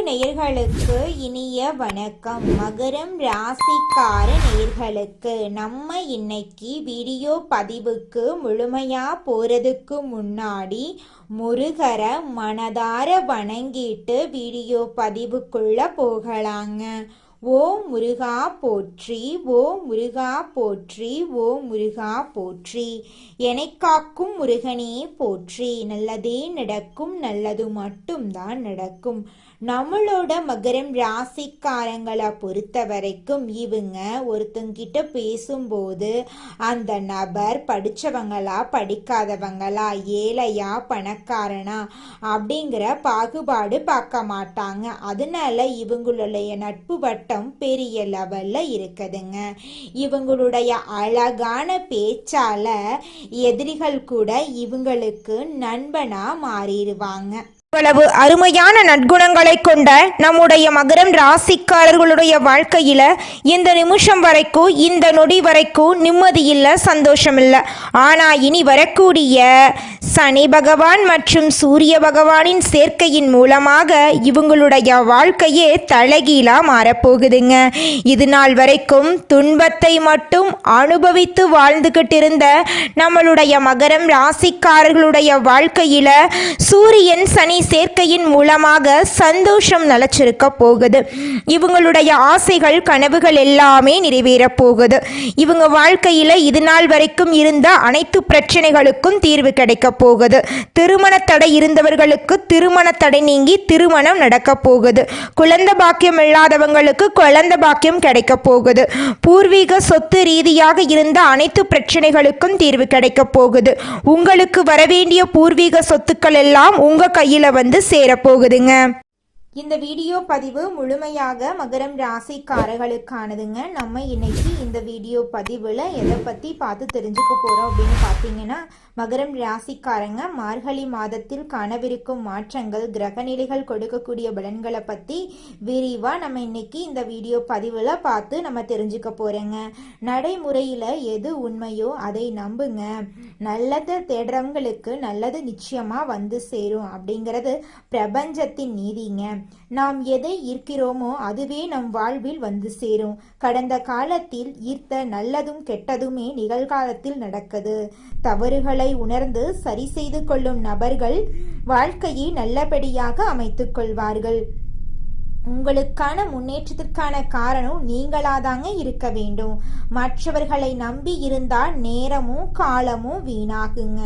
நேயர்களுக்கு இனிய வணக்கம். மகரம் ராசிக்கார நேயர்களுக்கு நம்ம இன்னைக்கு வீடியோ பதிவுக்கு முழுமையா போறதுக்கு முன்னாடி முருகரை மனதார வணங்கிட்டு வீடியோ பதிவுக்குள்ள போகலாங்க. ஓம் முருகா போற்றி, ஓம் முருகா போற்றி, ஓம் முருகா போற்றி. எனைக்காக்கும் முருகனே போற்றி. நல்லதே நடக்கும், நல்லது மட்டும்தான் நடக்கும். நம்மளோட மகரம் ராசிக்காரங்களை பொறுத்த வரைக்கும் இவங்க ஒருத்தங்கிட்ட பேசும்போது அந்த நபர் படித்தவங்களா படிக்காதவங்களா, ஏழையா பணக்காரனா அப்படிங்கிற பாகுபாடு பார்க்க மாட்டாங்க. அதனால இவங்களுடைய நட்பு வட்டம் பெரிய லெவல்ல இருக்குதுங்க. இவங்களுடைய அழகான பேச்சால எதிரிகள் கூட இவங்களுக்கு நண்பனா மாறிடுவாங்க. இவ்வளவு அருமையான நற்குணங்களை கொண்ட நம்முடைய மகரம் ராசிக்காரர்களுடைய வாழ்க்கையில இந்த நிமிஷம் வரைக்கும், இந்த நொடி வரைக்கும் நிம்மதி இல்லை, சந்தோஷம் இல்லை. ஆனா இனி வரக்கூடிய சனி பகவான் மற்றும் சூரிய பகவானின் சேர்க்கையின் மூலமாக இவங்களுடைய வாழ்க்கையே தலைகீழா மாறப்போகுதுங்க. இது நாள் வரைக்கும் துன்பத்தை மட்டும் அனுபவித்து வாழ்ந்துகிட்டு இருந்த நம்மளுடைய மகரம் ராசிக்காரர்களுடைய வாழ்க்கையில சூரியன் சனி சேர்க்கையின் மூலமாக சந்தோஷம் நிலச்சிருக்க போகுது. இவங்களுடைய ஆசைகள் கனவுகள் எல்லாமே நிறைவேற போகுது. இவங்க வாழ்க்கையில இது நாள் வரைக்கும் இருந்த அனைத்து பிரச்சனைகளுக்கும் தீர்வு கிடைக்க போகுது. திருமண தடை இருந்தவர்களுக்கு திருமண தடை நீங்கி திருமணம் நடக்க போகுது. குழந்தை பாக்கியம் இல்லாதவங்களுக்கு குழந்தை பாக்கியம் கிடைக்க போகுது. பூர்வீக சொத்து ரீதியாக இருந்த அனைத்து பிரச்சனைகளுக்கும் தீர்வு கிடைக்க போகுது. உங்களுக்கு வரவேண்டிய பூர்வீக சொத்துக்கள் எல்லாம் உங்க கையில சேரப்போகுதுங்க. இந்த வீடியோ பதிவு முழுமையாக மகரம் ராசிக்காரர்களுக்கானதுங்க. நம்ம இன்னைக்கு இந்த வீடியோ பதிவில் எதை பற்றி பார்த்து தெரிஞ்சுக்க போகிறோம் அப்படின்னு பார்த்தீங்கன்னா, மகரம் ராசிக்காரங்க மார்கழி மாதத்தில் காணவிருக்கும் மாற்றங்கள், கிரகநிலைகள் கொடுக்கக்கூடிய பலன்களை பற்றி விரிவாக நம்ம இன்னைக்கு இந்த வீடியோ பதிவில் பார்த்து நம்ம தெரிஞ்சுக்க போகிறோங்க. நடைமுறையில் எது உண்மையோ அதை நம்புங்க. நல்லது தேடுறவங்களுக்கு நல்லது நிச்சயமாக வந்து சேரும் அப்படிங்கிறது பிரபஞ்சத்தின் நீதிங்க. நாம் எதை ஈர்க்கிறோமோ அதுவே நம் வாழ்வில் வந்து சேரும். கடந்த காலத்தில் ஈர்த்த நல்லதும் கெட்டதுமே நிகழ்காலத்தில் நடக்குது. தவறுகளை உணர்ந்து சரி செய்து கொள்ளும் நபர்கள் வாழ்க்கையை நல்லபடியாக அமைத்துக் கொள்வார்கள். உங்களுக்கான முன்னேற்றத்திற்கான காரணம் நீங்களாதாங்க இருக்க வேண்டும். மற்றவர்களை நம்பி இருந்தால் நேரமும் காலமும் வீணாகுங்க.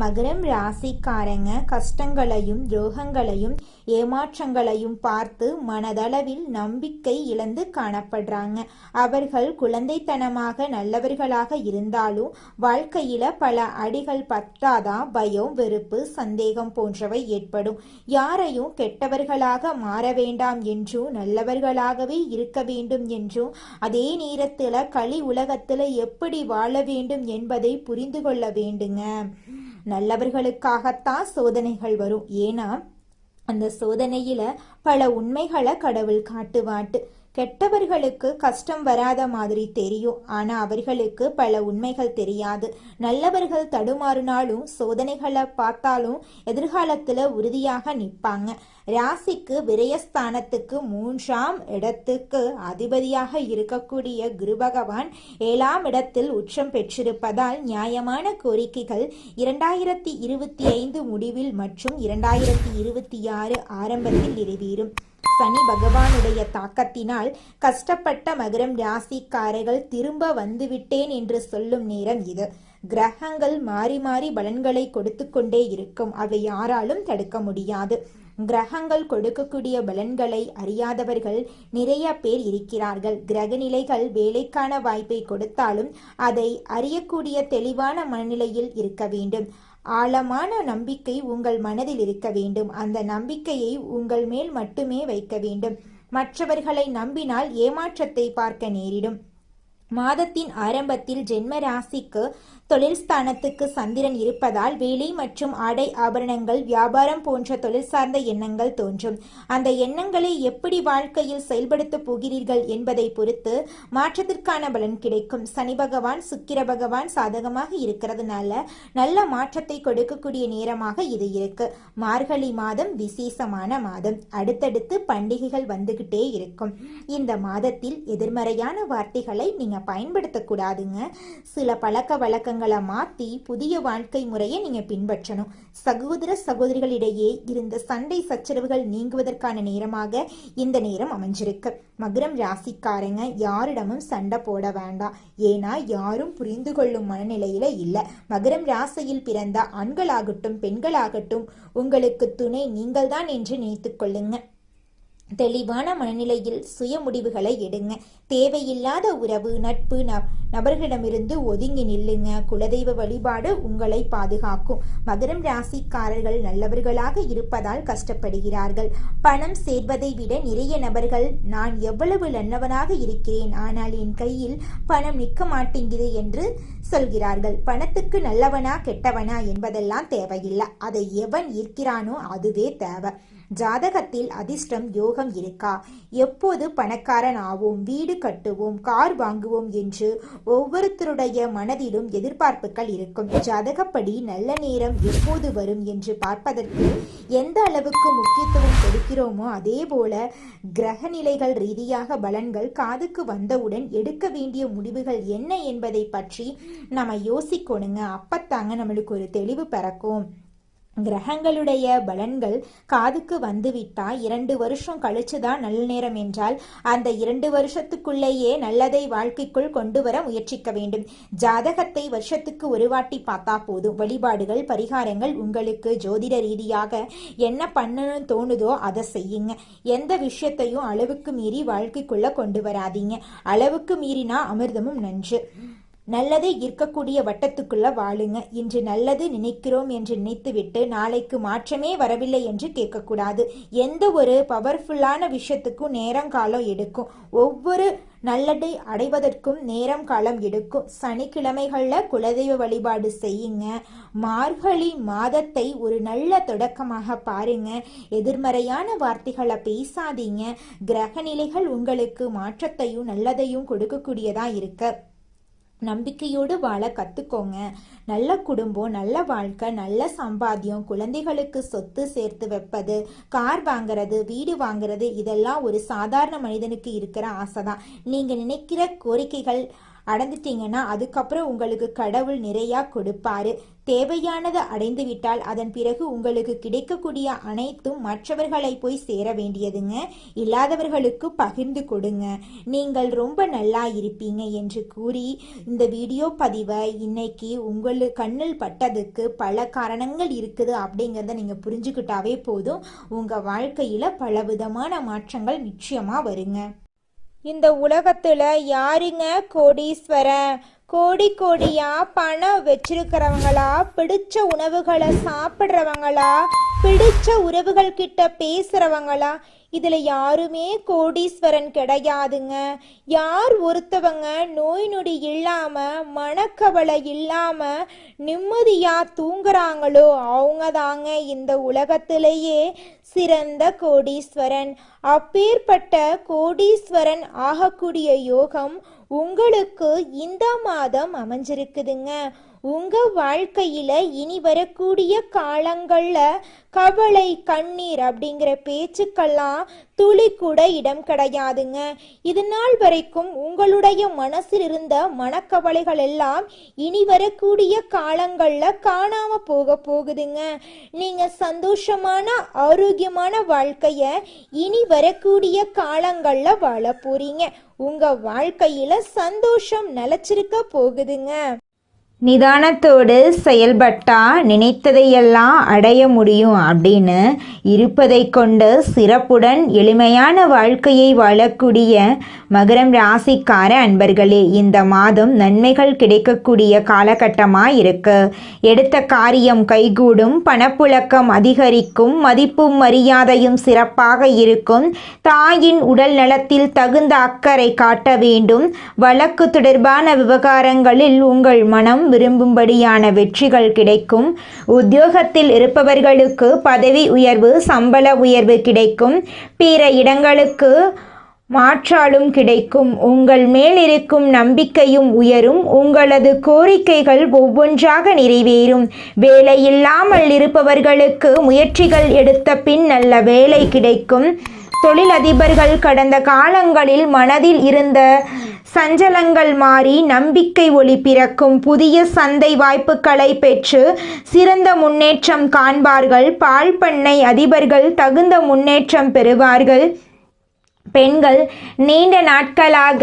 மகரம் ராசிக்காரங்க கஷ்டங்களையும் துரோகங்களையும் ஏமாற்றங்களையும் பார்த்து மனதளவில் நம்பிக்கை இழந்து காணப்படுறாங்க. அவர்கள் குழந்தைத்தனமாக நல்லவர்களாக இருந்தாலும் வாழ்க்கையில பல அடிகள் பட்டாதான் பயம், வெறுப்பு, சந்தேகம் போன்றவை ஏற்படும். யாரையும் கெட்டவர்களாக மாற வேண்டாம் என்றும் நல்லவர்களாகவே இருக்க வேண்டும் என்றும், அதே நேரத்துல களி உலகத்துல எப்படி வாழ வேண்டும் என்பதை புரிந்து கொள்ள வேண்டுங்க. நல்லவர்களுக்காகத்தான் சோதனைகள் வரும். ஏன்னா அந்த சோதனையில பல உண்மைகளை கடவுள் காட்டுவாட்டு. கெட்டவர்களுக்கு கஷ்டம் வராத மாதிரி தெரியும், ஆனா அவர்களுக்கு பல உண்மைகள் தெரியாது. நல்லவர்கள் தடுமாறினாலும் சோதனைகளை பார்த்தாலும் எதிர்காலத்துல உறுதியாக நிற்பாங்க. ராசிக்கு விரயஸ்தானத்துக்கு 3ஆம் இடத்துக்கு அதிபதியாக இருக்கக்கூடிய குரு பகவான் 7ஆம் இடத்தில் உச்சம் பெற்றிருப்பதால் நியாயமான கோரிக்கைகள் 2025 முடிவில் மற்றும் 2026 ஆரம்பத்தில் நிறைவேறும். சனி பகவானுடைய தாக்கத்தினால் கஷ்டப்பட்ட மகரம் ராசிக்காரர்கள் திரும்ப வந்துவிட்டேன் என்று சொல்லும் நேரம் இது. கிரகங்கள் மாறி மாறி பலன்களை கொடுத்து கொண்டே இருக்கும். அதை யாராலும் தடுக்க முடியாது. கிரகங்கள் கொடுக்கக்கூடிய பலன்களை அறியாதவர்கள் நிறைய பேர் இருக்கிறார்கள். கிரகநிலைகள் வேலைக்கான வாய்ப்பை கொடுத்தாலும் அதை அறியக்கூடிய தெளிவான மனநிலையில் இருக்க வேண்டும். ஆழமான நம்பிக்கை உங்கள் மனதில் இருக்க வேண்டும். அந்த நம்பிக்கையை உங்கள் மேல் மட்டுமே வைக்க வேண்டும். மற்றவர்களை நம்பினால் ஏமாற்றத்தை பார்க்க நேரிடும். மாதத்தின் ஆரம்பத்தில் ஜென்ம ராசிக்கு தொழில் ஸ்தானத்துக்கு சந்திரன் இருப்பதால் வேலை மற்றும் ஆடை ஆபரணங்கள் வியாபாரம் போன்ற தொழில் சார்ந்த எண்ணங்கள் தோன்றும். அந்த எண்ணங்களை எப்படி வாழ்க்கையில் செயல்படுத்த போகிறீர்கள் என்பதை பொறுத்து மாற்றத்திற்கான பலன் கிடைக்கும். சனி பகவான் சுக்கிர பகவான் சாதகமாக இருக்கிறதுனால நல்ல மாற்றத்தை கொடுக்கக்கூடிய நேரமாக இது இருக்கு. மார்கழி மாதம் விசேஷமான மாதம். அடுத்தடுத்து பண்டிகைகள் வந்துகிட்டே இருக்கும். இந்த மாதத்தில் எதிர்மறையான வார்த்தைகளை நீங்க பயன்படுத்தக்கூடாதுங்க. சில பழக்க வழக்கங்களை மாற்றி புதிய வாழ்க்கை முறையை நீங்க பின்பற்றணும். சகோதர சகோதரிகளிடையே இருந்த சண்டை சச்சரவுகள் நீங்குவதற்கான நேரமாக இந்த நேரம் அமைஞ்சிருக்கு. மகரம் ராசிக்காரங்க யாரிடமும் சண்டை போட வேண்டாம். ஏன்னா யாரும் புரிந்து கொள்ளும் மனநிலையில இல்லை. மகரம் ராசியில் பிறந்த ஆண்களாகட்டும் பெண்களாகட்டும் உங்களுக்கு துணை நீங்கள்தான் என்று நினைத்துக் கொள்ளுங்க. தெளிவான மனநிலையில் சுய முடிவுகளை எடுங்க. தேவையில்லாத உறவு நட்பு நபர்களிடமிருந்து ஒதுங்கி நில்லுங்க. குலதெய்வ வழிபாடு உங்களை பாதுகாக்கும். மகரம் ராசிக்காரர்கள் நல்லவர்களாக இருப்பதால் கஷ்டப்படுகிறார்கள். பணம் சேர்வதை விட நிறைய நபர்கள் நான் எவ்வளவு நல்லவனாக இருக்கிறேன், ஆனால் என் கையில் பணம் நிற்க மாட்டேங்குது என்று சொல்கிறார்கள். பணத்துக்கு நல்லவனா கெட்டவனா என்பதெல்லாம் தேவையில்லை. அதை எவன் ஈர்க்கிறானோ அதுவே தேவை. ஜாதகத்தில் அதிர்ஷ்டம் யோகம் இருக்கா, எப்போது பணக்காரன் ஆவோம், வீடு கட்டுவோம், கார் வாங்குவோம் என்று ஒவ்வொருத்தருடைய மனதிலும் எதிர்பார்ப்புகள் இருக்கும். ஜாதகப்படி நல்ல நேரம் எப்போது வரும் என்று பார்ப்பதற்கு எந்த அளவுக்கு முக்கியத்துவம் கொடுக்கிறோமோ அதே போல கிரக நிலைகள் ரீதியாக பலன்கள் காதுக்கு வந்தவுடன் எடுக்க வேண்டிய முடிவுகள் என்ன என்பதை பற்றி நம்ம யோசிக்கணுங்க. அப்பத்தாங்க நம்மளுக்கு ஒரு தெளிவு பிறக்கும். கிரகங்களுடைய பலன்கள் காதுக்கு வந்துவிட்டா 2 வருஷம் கழிச்சுதான் நல்ல நேரம் என்றால் அந்த 2 வருஷத்துக்குள்ளேயே நல்லதை வாழ்க்கைக்குள் கொண்டு வர முயற்சிக்க வேண்டும். ஜாதகத்தை வருஷத்துக்கு ஒரு வாட்டி பார்த்தா போதும். வழிபாடுகள் பரிகாரங்கள் உங்களுக்கு ஜோதிட ரீதியாக என்ன பண்ணணும்னு தோணுதோ அதை செய்யுங்க. எந்த விஷயத்தையும் அளவுக்கு மீறி வாழ்க்கைக்குள்ள கொண்டு வராதீங்க. அளவுக்கு மீறினா அமிர்தமும் நன்று. நல்லதை ஈர்க்கக்கூடிய வட்டத்துக்குள்ள வாழுங்க. இன்று நல்லது நினைக்கிறோம் என்று நினைத்துவிட்டு நாளைக்கு மாற்றமே வரவில்லை என்று கேட்கக்கூடாது. எந்த ஒரு பவர்ஃபுல்லான விஷயத்துக்கும் நேரம் காலம் எடுக்கும். ஒவ்வொரு நல்லதை அடைவதற்கும் நேரம் காலம் எடுக்கும். சனிக்கிழமைகளில் குலதெய்வ வழிபாடு செய்யுங்க. மார்கழி மாதத்தை ஒரு நல்ல தொடக்கமாக பாருங்க. எதிர்மறையான வார்த்தைகளை பேசாதீங்க. கிரக நிலைகள் உங்களுக்கு மாற்றத்தையும் நல்லதையும் கொடுக்கக்கூடியதா இருக்கு. நம்பிக்கையோடு வாழ கற்றுக்கோங்க. நல்ல குடும்பம், நல்ல வாழ்க்கை, நல்ல சம்பாத்தியம், குழந்தைகளுக்கு சொத்து சேர்த்து வைப்பது, கார் வாங்குறது, வீடு வாங்குறது இதெல்லாம் ஒரு சாதாரண மனிதனுக்கு இருக்கிற ஆசை தான். நீங்கள் நினைக்கிற கோரிக்கைகள் அடைந்துட்டீங்கன்னா அதுக்கப்புறம் உங்களுக்கு கடவுள் நிறையா கொடுப்பாரு. தேவையானதை அடைந்து விட்டால் அதன் பிறகு உங்களுக்கு கிடைக்கக்கூடிய அனைத்தும் மற்றவர்களை போய் சேர வேண்டியதுங்க. இல்லாதவர்களுக்கு பகிர்ந்து கொடுங்க. நீங்கள் ரொம்ப நல்லா இருப்பீங்க என்று கூறி இந்த வீடியோ பதிவை இன்னைக்கு உங்களுக்கு கண்ணில் பட்டதுக்கு பல காரணங்கள் இருக்குது அப்படிங்கிறத நீங்கள் புரிஞ்சுக்கிட்டாவே போதும். உங்கள் வாழ்க்கையில் பலவிதமான மாற்றங்கள் நிச்சயமாக வருங்க. இந்த உலகத்துல யாருங்க கோடீஸ்வரன்? கோடி கோடியா பணம் வச்சிருக்கிறவங்களா, பிடிச்ச உணவுகளை சாப்பிட்றவங்களா, பிடிச்ச உறவுகள் கிட்ட பேசுறவங்களா? இதுல யாருமே கோடீஸ்வரன் கிடையாதுங்க. யார் ஒருத்தவங்க நோய் நொடி இல்லாம மனக்கவலை இல்லாம நிம்மதியா தூங்குறாங்களோ அவங்க தாங்க இந்த உலகத்திலேயே சிறந்த கோடீஸ்வரன். அப்பேற்பட்ட கோடீஸ்வரன் ஆகக்கூடிய யோகம் உங்களுக்கு இந்த மாதம் அமைஞ்சிருக்குதுங்க. உங்க வாழ்க்கையில இனி வரக்கூடிய காலங்கள்ல கவலை கண்ணீர் அப்படிங்கிற பேச்சுக்கெல்லாம் துளி கூட இடம் கிடையாதுங்க. இது நாள் வரைக்கும் உங்களுடைய மனசில் இருந்த மனக்கவலைகள் எல்லாம் இனி வரக்கூடிய காலங்கள்ல காணாம போகுதுங்க. நீங்க சந்தோஷமான ஆரோக்கியமான வாழ்க்கைய இனி வரக்கூடிய காலங்கள்ல வாழ போறீங்க. உங்க வாழ்க்கையில சந்தோஷம் நிலைச்சிருக்க போகுதுங்க. நிதானத்தோடு செயல்பட்டா நினைத்ததையெல்லாம் அடைய முடியும் அப்படின்னு இருப்பதை கொண்டு சிறப்புடன் எளிமையான வாழ்க்கையை வாழக்கூடிய மகரம் ராசிக்கார அன்பர்களே, இந்த மாதம் நன்மைகள் கிடைக்கக்கூடிய காலகட்டமாக இருக்கு. எடுத்த காரியம் கைகூடும், பணப்புழக்கம் அதிகரிக்கும், மதிப்பும் மரியாதையும் சிறப்பாக இருக்கும். தாயின் உடல் நலத்தில் தகுந்த அக்கறை காட்ட வேண்டும். வழக்கு தொடர்பான விவகாரங்களில் உங்கள் மனம் விரும்பும்படியான வெற்றிகள் கிடைக்கும். உத்தியோகத்தில் இருப்பவர்களுக்கு பதவி உயர்வு, சம்பள உயர்வு கிடைக்கும். பிற இடங்களுக்கு மாற்றாலும் கிடைக்கும். உங்கள் மேல் இருக்கும் நம்பிக்கையும் உயரும். உங்களது கோரிக்கைகள் ஒவ்வொன்றாக நிறைவேறும். வேலையில்லாமல் இருப்பவர்களுக்கு முயற்சிகள் எடுத்த பின் நல்ல வேலை கிடைக்கும். தொழிலதிபர்கள் கடந்த காலங்களில் மனதில் இருந்த சஞ்சலங்கள் மாறி நம்பிக்கை ஒளி பிறக்கும். புதிய சந்தை வாய்ப்புகளை பெற்று சிறந்த முன்னேற்றம் காண்பார்கள். பால் பண்ணை அதிபர்கள் தகுந்த முன்னேற்றம் பெறுவார்கள். பெண்கள் நீண்ட நாட்களாக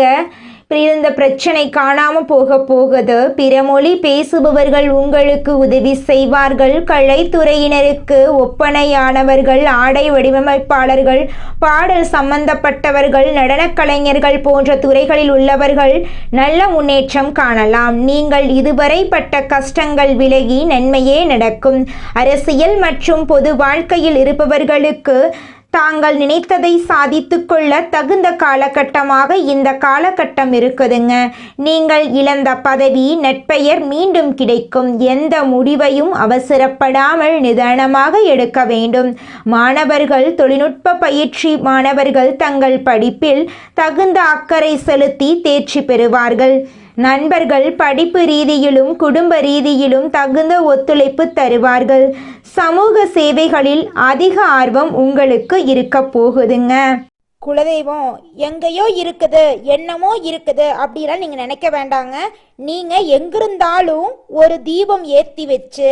இருந்த பிரச்சனை காணாமல் போகுது. பிற மொழி பேசுபவர்கள் உங்களுக்கு உதவி செய்வார்கள். கலைத்துறையினருக்கு ஒப்பனையானவர்கள், ஆடை வடிவமைப்பாளர்கள், பாடல் சம்பந்தப்பட்டவர்கள், நடனக் கலைஞர்கள் போன்ற துறைகளில் உள்ளவர்கள் நல்ல முன்னேற்றம் காணலாம். நீங்கள் இதுவரை பட்ட கஷ்டங்கள் விலகி நன்மையே நடக்கும். அரசியல் மற்றும் பொது வாழ்க்கையில் இருப்பவர்களுக்கு தாங்கள் நினைத்ததை சாதித்து கொள்ள தகுந்த காலகட்டமாக இந்த காலகட்டம் இருக்குதுங்க. நீங்கள் இழந்த பதவி, நற்பெயர் மீண்டும் கிடைக்கும். எந்த முடிவையும் அவசரப்படாமல் நிதானமாக எடுக்க வேண்டும். மாணவர்கள், தொழில்நுட்ப பயிற்சி மாணவர்கள் தங்கள் படிப்பில் தகுந்த அக்கறை செலுத்தி தேர்ச்சி பெறுவார்கள். நண்பர்கள் படிப்பு ரீதியிலும் குடும்ப ரீதியிலும் தகுந்த ஒத்துழைப்பு தருவார்கள். சமூக சேவைகளில் அதிக ஆர்வம் உங்களுக்கு இருக்க போகுதுங்க. குலதெய்வம் எங்கேயோ இருக்குது, என்னமோ இருக்குது அப்படிலாம் நீங்கள் நினைக்க வேண்டாங்க. நீங்கள் எங்கிருந்தாலும் ஒரு தீபம் ஏற்றி வச்சு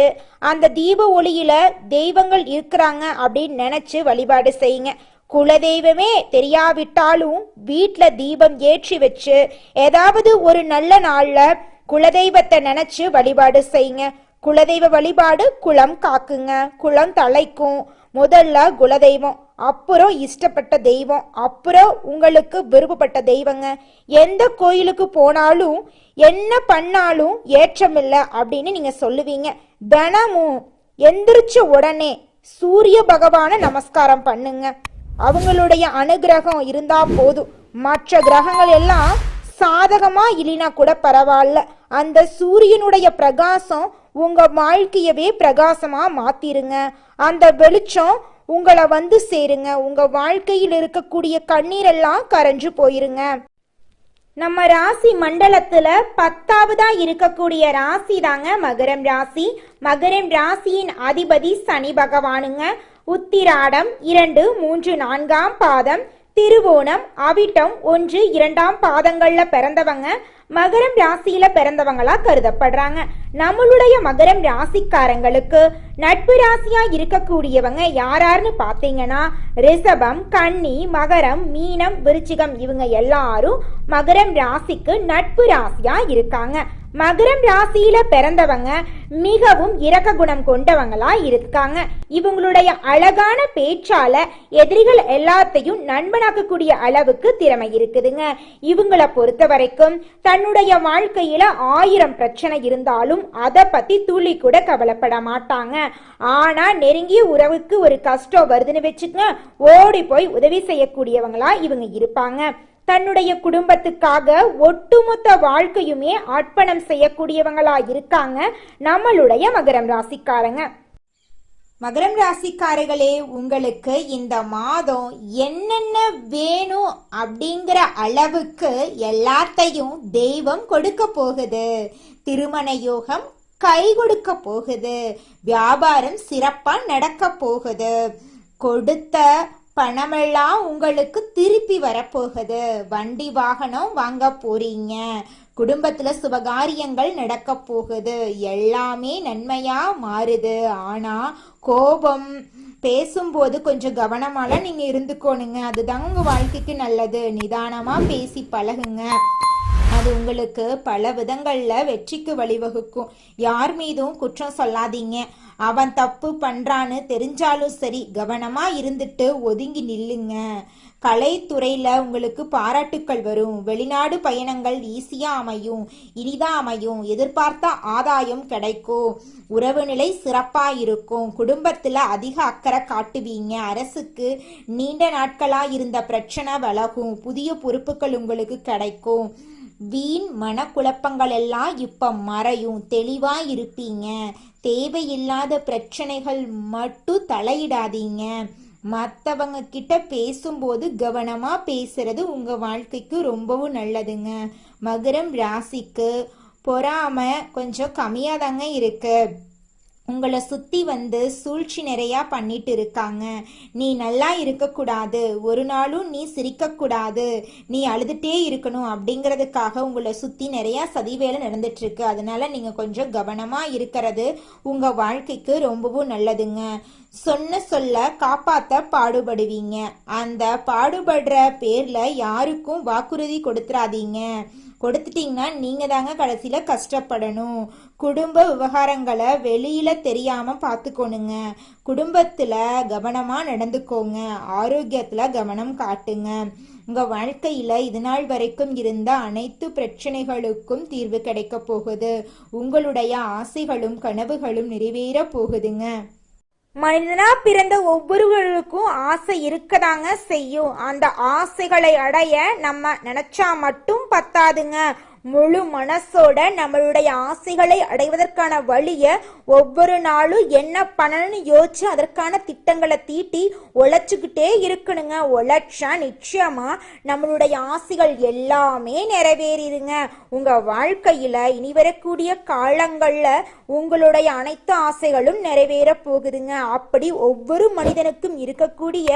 அந்த தீப ஒளியில் தெய்வங்கள் இருக்கிறாங்க அப்படின்னு நினச்சி வழிபாடு செய்யுங்க. குலதெய்வமே தெரியாவிட்டாலும் வீட்டில் தீபம் ஏற்றி வச்சு ஏதாவது ஒரு நல்ல நாளில் குலதெய்வத்தை நினச்சி வழிபாடு செய்யுங்க. குலதெய்வ வழிபாடு குலம் காக்குங்க, குலம் தலைக்கும். முதல்ல குலதெய்வம், அப்புறம் இஷ்டப்பட்ட தெய்வம், அப்புறம் உங்களுக்கு விருப்பப்பட்ட தெய்வங்க. எந்த கோயிலுக்கு போனாலும் என்ன பண்ணாலும் ஏற்றமில்லை அப்படின்னு நீங்கள் சொல்லுவீங்க. தினமும் எந்திரிச்ச உடனே சூரிய பகவானை நமஸ்காரம் பண்ணுங்க. அவங்களுடைய அனுகிரகம் இருந்தா போதும். மற்ற கிரகங்கள் எல்லாம் சாதகமா இல்லைனா கூட பரவாயில்ல. அந்த சூரியனுடைய பிரகாசம் உங்க வாழ்க்கையவே பிரகாசமா மாத்திருங்க. அந்த வெளிச்சம் உங்களை வந்து சேருங்க. உங்க வாழ்க்கையில் இருக்கக்கூடிய கண்ணீரெல்லாம் கரைஞ்சு போயிருங்க. நம்ம ராசி மண்டலத்துல 10வதா இருக்கக்கூடிய ராசி தாங்க மகரம் ராசி. மகரம் ராசியின் அதிபதி சனி பகவானுங்க. உத்திராடம் 2, 3, 4ஆம் பாதம், திருவோணம், அவிட்டம் 1, 2ஆம் பாதங்கள்ல பிறந்தவங்க மகரம் ராசியில பிறந்தவங்களா கருதப்படுறாங்க. நம்மளுடைய மகரம் ராசிக்காரங்களுக்கு நட்பு ராசியா இருக்கக்கூடியவங்க யாராருன்னு பார்த்தீங்கன்னா ரிஷபம், கன்னி, மகரம், மீனம், விருச்சிகம் இவங்க எல்லாரும் மகரம் ராசிக்கு நட்பு ராசியா இருக்காங்க. மகரம் ராசியில பிறந்தவங்க மிகவும் இரக்க குணம் கொண்டவங்களா இருக்காங்க. இவங்களுடைய அழகான பேச்சால எதிரிகள் எல்லாத்தையும் நண்பனாக்கக்கூடிய அளவுக்கு திறமை இருக்குதுங்க. இவங்களை பொறுத்த வரைக்கும் தன்னுடைய வாழ்க்கையில 1000 பிரச்சனை இருந்தாலும் அதை பத்தி துளி கூட கவலைப்பட மாட்டாங்க. ஆனா நெருங்கிய உறவுக்கு ஒரு கஷ்டம் வருதுன்னு வச்சுக்கங்க, ஓடி போய் உதவி செய்யக்கூடியவங்களா இவங்க இருப்பாங்க. தன்னுடைய குடும்பத்துக்காக ஒட்டுமொத்த வாழ்க்கையுமே அர்ப்பணம் செய்யக்கூடியவங்களா இருக்காங்க நம்மளுடைய மகரம் ராசிக்காரங்க. மகரம் ராசிக்காரர்களே, உங்களுக்கு இந்த மாதம் என்னென்ன வேணும் அப்படிங்கிற அளவுக்கு எல்லாத்தையும் தெய்வம் கொடுக்க போகுது. திருமண யோகம் கை கொடுக்க போகுது. வியாபாரம் சிறப்பா நடக்க போகுது. கொடுத்த பணமெல்லாம் உங்களுக்கு திருப்பி வரப்போகுது. வண்டி வாகனம் வாங்க போறீங்க. குடும்பத்துல சுபகாரியங்கள் நடக்க போகுது. எல்லாமே நன்மையா மாறுது. ஆனா கோபம் பேசும்போது கொஞ்சம் கவனமால நீங்க இருந்துக்கோணுங்க. அதுதாங்க உங்க வாழ்க்கைக்கு நல்லது. நிதானமா பேசி பழகுங்க. அது உங்களுக்கு பல விதங்கள்ல வெற்றிக்கு வழிவகுக்கும். யார் மீதும் குற்றம் சொல்லாதீங்க. அவன் தப்பு பண்றான்னு தெரிஞ்சாலும் சரி, கவனமா இருந்துட்டு ஒதுங்கி நில்லுங்க. கலைத்துறையில உங்களுக்கு பாராட்டுக்கள் வரும். வெளிநாடு பயணங்கள் ஈஸியா அமையும், இனிதா அமையும். எதிர்பார்த்த ஆதாயம் கிடைக்கும். உறவு நிலை சிறப்பா இருக்கும். குடும்பத்துல அதிக அக்கறை காட்டுவீங்க. அரசுக்கு நீண்ட நாட்களா இருந்த பிரச்சனை விலகும். புதிய பொறுப்புகள் உங்களுக்கு கிடைக்கும். வீண் மனக்குழப்பங்கள் எல்லாம் இப்போ மறையும், தெளிவாக இருப்பீங்க. தேவையில்லாத பிரச்சனைகள் மட்டும் தலையிடாதீங்க. மற்றவங்க கிட்ட பேசும்போது கவனமாக பேசுறது உங்கள் வாழ்க்கைக்கு ரொம்பவும் நல்லதுங்க. மகரம் ராசிக்கு பொறாமை கொஞ்சம் கம்மியாக தாங்க இருக்கு. உங்களை சுற்றி சூழ்ச்சி நிறையா பண்ணிட்டு இருக்காங்க. நீ நல்லா இருக்கக்கூடாது, ஒரு நாளும் நீ சிரிக்கக்கூடாது, நீ அழுதுகிட்டே இருக்கணும் அப்படிங்கிறதுக்காக உங்களை சுற்றி நிறையா சதி வேலை நடந்துட்டுருக்கு. அதனால நீங்கள் கொஞ்சம் கவனமாக இருக்கிறது உங்கள் வாழ்க்கைக்கு ரொம்பவும் நல்லதுங்க. சொன்ன சொல்ல காப்பாற்ற பாடுபடுவீங்க. அந்த பாடுபடுற பேரில் யாருக்கும் வாக்குறுதி கொடுத்துடாதீங்க. கொடுத்துட்டீங்கன்னா நீங்கள் தாங்க கடைசியில் கஷ்டப்படணும். குடும்ப விவகாரங்களை வெளியில் தெரியாமல் பார்த்துக்கோணுங்க. குடும்பத்தில் கவனமாக நடந்துக்கோங்க. ஆரோக்கியத்தில் கவனம் காட்டுங்க. உங்கள் வாழ்க்கையில் இது நாள் வரைக்கும் இருந்த அனைத்து பிரச்சனைகளுக்கும் தீர்வு கிடைக்க போகுது. உங்களுடைய ஆசைகளும் கனவுகளும் நிறைவேற போகுதுங்க. மனிதனா பிறந்த ஒவ்வொருவருக்கும் ஆசை இருக்கதாங்க செய்யும். அந்த ஆசைகளை அடைய நம்ம நினைச்சா மட்டும் பத்தாதுங்க. முழு மனசோட நம்மளுடைய ஆசைகளை அடைவதற்கான வழியை ஒவ்வொரு நாளும் என்ன பண்ணணும்னு யோசிச்சு அதற்கான திட்டங்களை தீட்டி உழைச்சிக்கிட்டே இருக்கணுங்க. உழைச்சா நிச்சயமா நம்மளுடைய ஆசைகள் எல்லாமே நிறைவேறிடுங்க. உங்க வாழ்க்கையில இனி வரக்கூடிய காலங்கள்ல உங்களுடைய அனைத்து ஆசைகளும் நிறைவேற போகுதுங்க. அப்படி ஒவ்வொரு மனிதனுக்கும் இருக்கக்கூடிய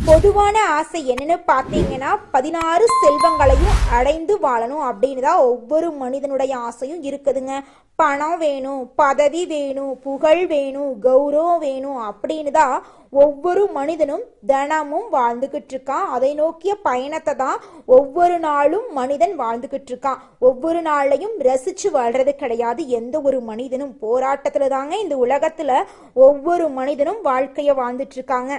பொதுவான ஆசை என்னன்னு பார்த்தீங்கன்னா 16 செல்வங்களையும் அடைந்து வாழணும் அப்படின்னு தான் ஒவ்வொரு மனிதனுடைய ஆசையும் இருக்குதுங்க. பணம் வேணும், பதவி வேணும், புகழ் வேணும், கௌரவம் வேணும் அப்படின்னு தான் ஒவ்வொரு மனிதனும் தினமும் வாழ்ந்துகிட்டு இருக்கான். அதை நோக்கிய பயணத்தை தான் ஒவ்வொரு நாளும் மனிதன் வாழ்ந்துகிட்டு இருக்கான். ஒவ்வொரு நாளையும் ரசிச்சு வாழ்றது கிடையாது. எந்த ஒரு மனிதனும் போராட்டத்துல தாங்க இந்த உலகத்துல ஒவ்வொரு மனிதனும் வாழ்க்கைய வாழ்ந்துட்டு இருக்காங்க.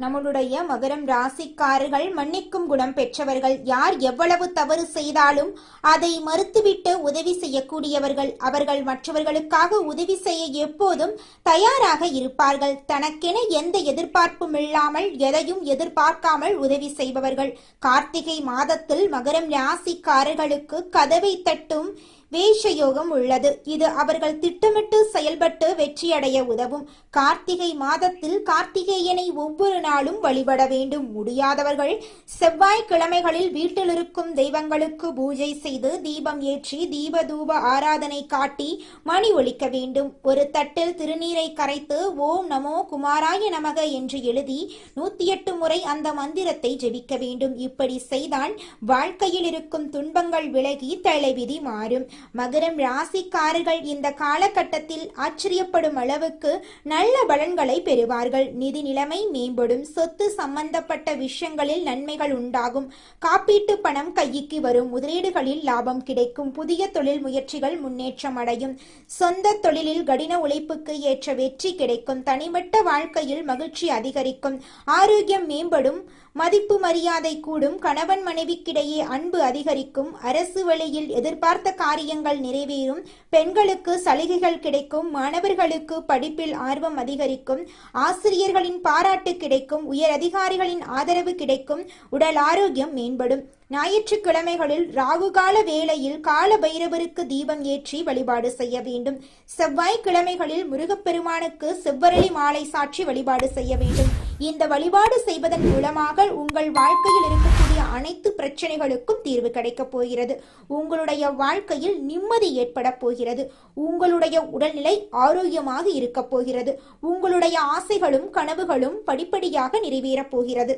நம்மளுடைய மகரம் ராசிக்காரர்கள் மன்னிக்கும் குணம் பெற்றவர்கள். யார் எவ்வளவு தவறு செய்தாலும் அதை மறுத்துவிட்டு உதவி செய்யக்கூடியவர்கள். அவர்கள் மற்றவர்களுக்காக உதவி செய்ய எப்போதும் தயாராக இருப்பார்கள். தனக்கென எந்த எதிர்பார்ப்பும் இல்லாமல் எதையும் எதிர்பார்க்காமல் உதவி செய்பவர்கள். கார்த்திகை மாதத்தில் மகரம் ராசிக்காரர்களுக்கு கதவை தட்டும் வேஷயோகம் உள்ளது. இது அவர்கள் திட்டமிட்டு செயல்பட்டு வெற்றியடைய உதவும். கார்த்திகை மாதத்தில் கார்த்திகேயனை ஒவ்வொரு நாளும் வழிபட வேண்டும். முடியாதவர்கள் செவ்வாய்க்கிழமைகளில் வீட்டில் இருக்கும் தெய்வங்களுக்கு பூஜை செய்து தீபம் ஏற்றி தீப தூப ஆராதனை காட்டி மணி ஒலிக்க வேண்டும். ஒரு தட்டில் திருநீரை கரைத்து ஓம் நமோ குமாராய நமக என்று எழுதி 108 முறை அந்த மந்திரத்தை ஜெபிக்க வேண்டும். இப்படி செய்தால் வாழ்க்கையில் இருக்கும் துன்பங்கள் விலகி தலைவிதி மாறும். மகரம் ராசிக்காரர்கள் இந்த காலகட்டத்தில் ஆச்சரியப்படும் அளவுக்கு நல்ல பலன்களை பெறுவார்கள். நிதி நிலைமை மேம்படும். சொத்து சம்பந்தப்பட்ட விஷயங்களில் நன்மைகள் உண்டாகும். காப்பீட்டு பணம் கைக்கு வரும். முதலீடுகளில் லாபம் கிடைக்கும். புதிய தொழில் முயற்சிகள் முன்னேற்றம் அடையும். சொந்த தொழிலில் கடின உழைப்புக்கு ஏற்ற வெற்றி கிடைக்கும். தனிப்பட்ட வாழ்க்கையில் மகிழ்ச்சி அதிகரிக்கும். ஆரோக்கியம் மேம்படும். மதிப்பு மரியாதை கூடும். கணவன் மனைவிக்கிடையே அன்பு அதிகரிக்கும். அரசு வழியில் எதிர்பார்த்த காரியங்கள் நிறைவேறும். பெண்களுக்கு சலுகைகள் கிடைக்கும். மாணவர்களுக்கு படிப்பில் ஆர்வம் அதிகரிக்கும். ஆசிரியர்களின் பாராட்டு கிடைக்கும். உயர் அதிகாரிகளின் ஆதரவு கிடைக்கும். உடல் ஆரோக்கியம் மேம்படும். ஞாயிற்றுக்கிழமைகளில் ராகுகால வேளையில் கால பைரவருக்கு தீபம் ஏற்றி வழிபாடு செய்ய வேண்டும். செவ்வாய்க்கிழமைகளில் முருகப்பெருமானுக்கு செவ்வரளி மாலை சாற்றி வழிபாடு செய்ய வேண்டும். இந்த வழிபாடு செய்வதன் மூலமாக உங்கள் வாழ்க்கையில் இருக்கக்கூடிய அனைத்து பிரச்சனைகளுக்கும் தீர்வு கிடைக்கப் போகிறது. உங்களுடைய வாழ்க்கையில் நிம்மதி ஏற்பட போகிறது. உங்களுடைய உடல்நிலை ஆரோக்கியமாக இருக்க போகிறது. உங்களுடைய ஆசைகளும் கனவுகளும் படிப்படியாக நிறைவேறப் போகிறது.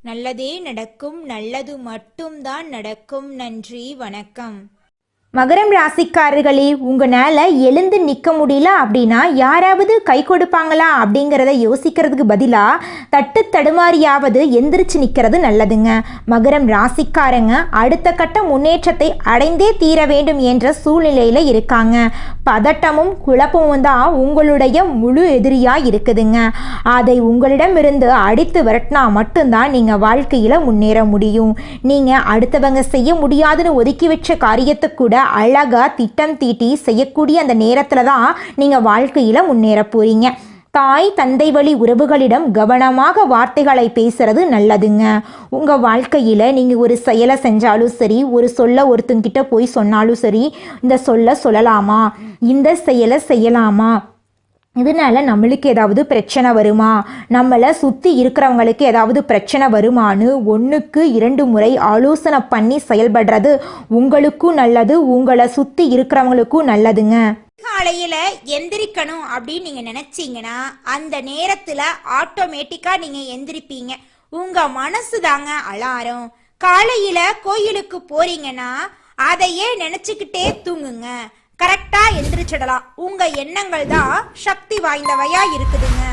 நல்லதே நடக்கும். நல்லது மட்டும்தான் நடக்கும். நன்றி, வணக்கம். மகரம் ராசிக்காரர்களே, உங்களால் எழுந்து நிற்க முடியல அப்படின்னா யாராவது கை கொடுப்பாங்களா அப்படிங்கிறத யோசிக்கிறதுக்கு பதிலாக தட்டு தடுமாறியாவது எந்திரிச்சு நிற்கிறது நல்லதுங்க. மகரம் ராசிக்காரங்க அடுத்த கட்ட முன்னேற்றத்தை அடைந்தே தீர வேண்டும் என்ற சூழ்நிலையில் இருக்காங்க. பதட்டமும் குழப்பமும் தான் உங்களுடைய முழு எதிரியாக இருக்குதுங்க. அதை உங்களிடமிருந்து அடித்து விரட்டினா மட்டும்தான் நீங்கள் வாழ்க்கையில் முன்னேற முடியும். நீங்கள் அடுத்தவங்க செய்ய முடியாதுன்னு ஒதுக்கி வச்ச காரியத்தை கூட அழகா திட்டம் தீட்டி செய்யக்கூடிய அந்த நேரத்தில் தான் நீங்கள் வாழ்க்கையில் முன்னேற போறீங்க. தாய் தந்தை வழி உறவுகளிடம் கவனமாக வார்த்தைகளை பேசுறது நல்லதுங்க. உங்கள் வாழ்க்கையில் நீங்கள் ஒரு செயலை செஞ்சாலும் சரி, ஒரு சொல்ல ஒருத்தங்கிட்ட போய் சொன்னாலும் சரி, இந்த சொல்ல சொல்லலாமா, இந்த செயலை செய்யலாமா, இதனால நம்மளுக்கு ஏதாவது பிரச்சனை வருமா, நம்மளை சுற்றி இருக்கிறவங்களுக்கு ஏதாவது பிரச்சனை வருமானு 1க்கு 2 முறை ஆலோசனை பண்ணி செயல்படுறது உங்களுக்கும் நல்லது, உங்களை சுற்றி இருக்கிறவங்களுக்கும் நல்லதுங்க. காலையில எந்திரிக்கணும் அப்படின்னு நீங்க நினைச்சீங்கன்னா அந்த நேரத்துல ஆட்டோமேட்டிக்கா நீங்க எந்திரிப்பீங்க. உங்க மனசு தாங்க அலாரம். காலையில கோயிலுக்கு போறீங்கன்னா அதையே நினைச்சுக்கிட்டே தூங்குங்க. கரெக்டா எந்திரிச்சிடலாம். உங்க எண்ணங்கள் தான் சக்தி வாய்ந்தவையா இருக்குதுங்க.